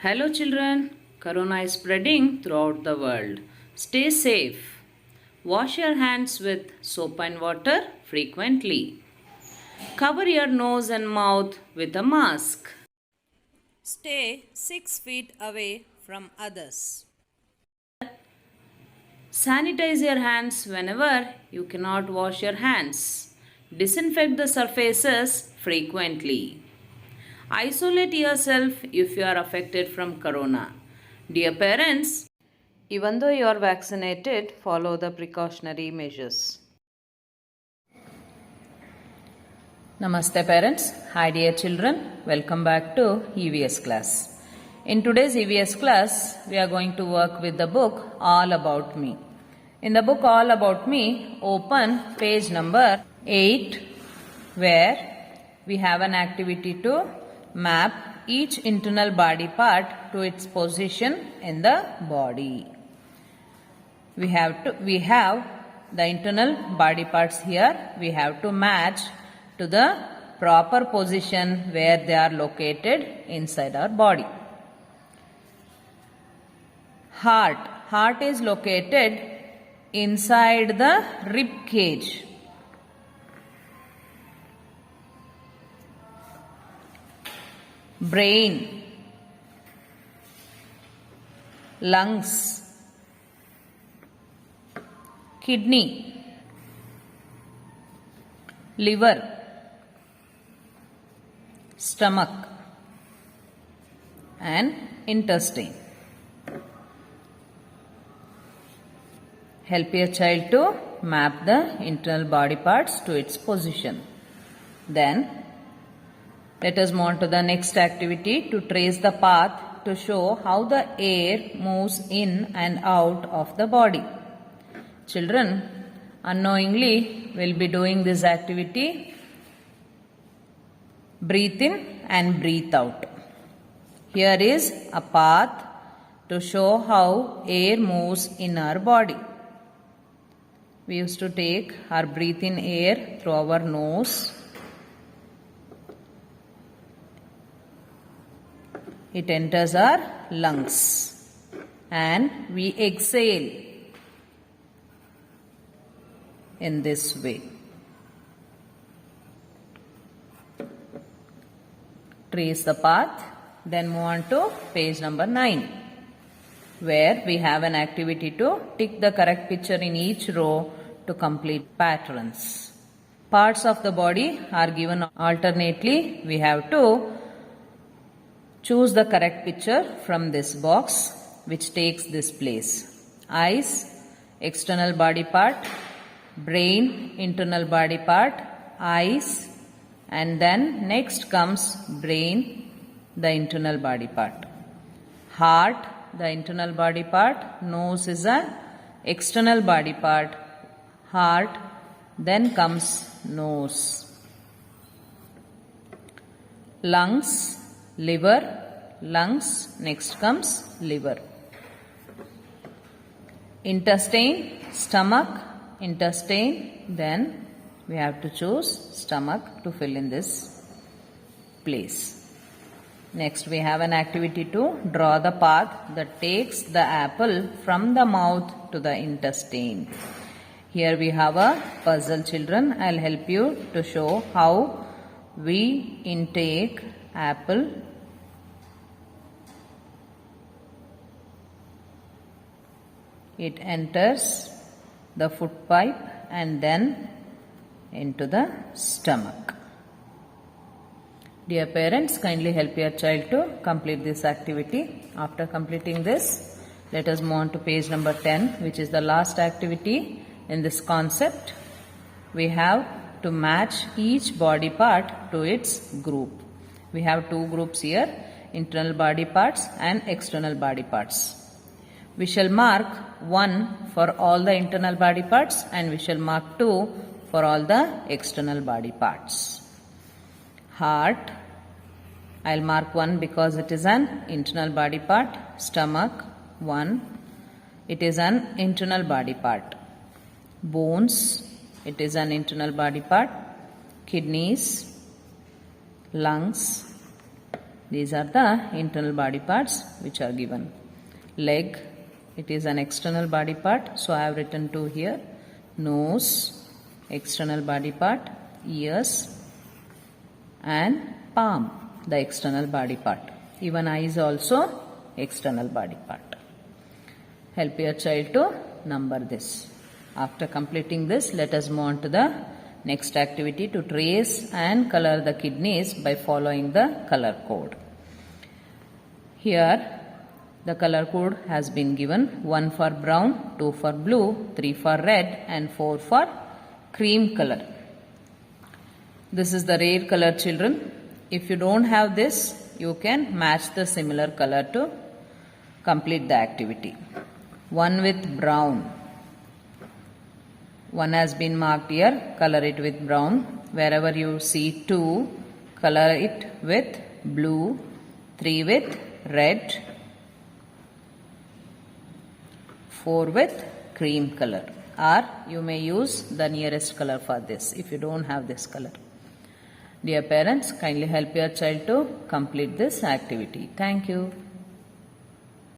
Hello children, Corona is spreading throughout the world. Stay safe. Wash your hands with soap and water frequently. Cover your nose and mouth with a mask. Stay 6 feet away from others. Sanitize your hands whenever you cannot wash your hands. Disinfect the surfaces frequently. Isolate yourself if you are affected from corona. Dear parents, even though you are vaccinated, follow the precautionary measures. Namaste parents. Hi dear children. Welcome back to EVS class. In today's EVS class, we are going to work with the book All About Me. In the book All About Me, open page number 8 where we have an activity to map each internal body part to its position in the body. We have the internal body parts here. We have to match to the proper position where they are located inside our body. Heart is located inside the rib cage. Brain, lungs, kidney, liver, stomach and intestine. Help your child to map the internal body parts to its position. Then let us move on to the next activity to trace the path to show how the air moves in and out of the body. Children, unknowingly will be doing this activity. Breathe in and breathe out. Here is a path to show how air moves in our body. We used to take our breathe in air through our nose. It enters our lungs and we exhale in this way. Trace the path, then move on to page number 9 where we have an activity to tick the correct picture in each row to complete patterns. Parts of the body are given alternately. We have to choose the correct picture from this box which takes this place. Eyes, external body part, brain, internal body part, eyes, and then next comes brain, the internal body part. Heart, the internal body part, nose is an external body part, heart, then comes nose. Lungs, liver, lungs, next comes liver. Intestine, stomach, intestine, then we have to choose stomach to fill in this place. Next we have an activity to draw the path that takes the apple from the mouth to the intestine. Here we have a puzzle, children. I'll help you to show how we intake apple. It enters the food pipe and then into the stomach. Dear parents, kindly help your child to complete this activity. After completing this, let us move on to page number 10, which is the last activity in this concept. We have to match each body part to its group. We have two groups here, internal body parts and external body parts. We shall mark 1 for all the internal body parts and we shall mark 2 for all the external body parts. Heart, I'll mark 1 because it is an internal body part. Stomach, 1, it is an internal body part. Bones, it is an internal body part. Kidneys, lungs, These are the internal body parts which are given. Leg, it is an external body part, so I have written 2 here. Nose, external body part, ears, and palm, the external body part. Even eyes also external body part. Help your child to number this. After completing this, let us move on to the next activity to trace and color the kidneys by following the color code. Here the color code has been given: 1 for brown, 2 for blue, 3 for red, and 4 for cream color. This is the rare color, children. If you don't have this, you can match the similar color to complete the activity. 1 with brown. 1 has been marked here, color it with brown. Wherever you see 2, color it with blue. 3 with red. 4 with cream color. Or you may use the nearest color for this if you don't have this color. Dear parents, kindly help your child to complete this activity. Thank you.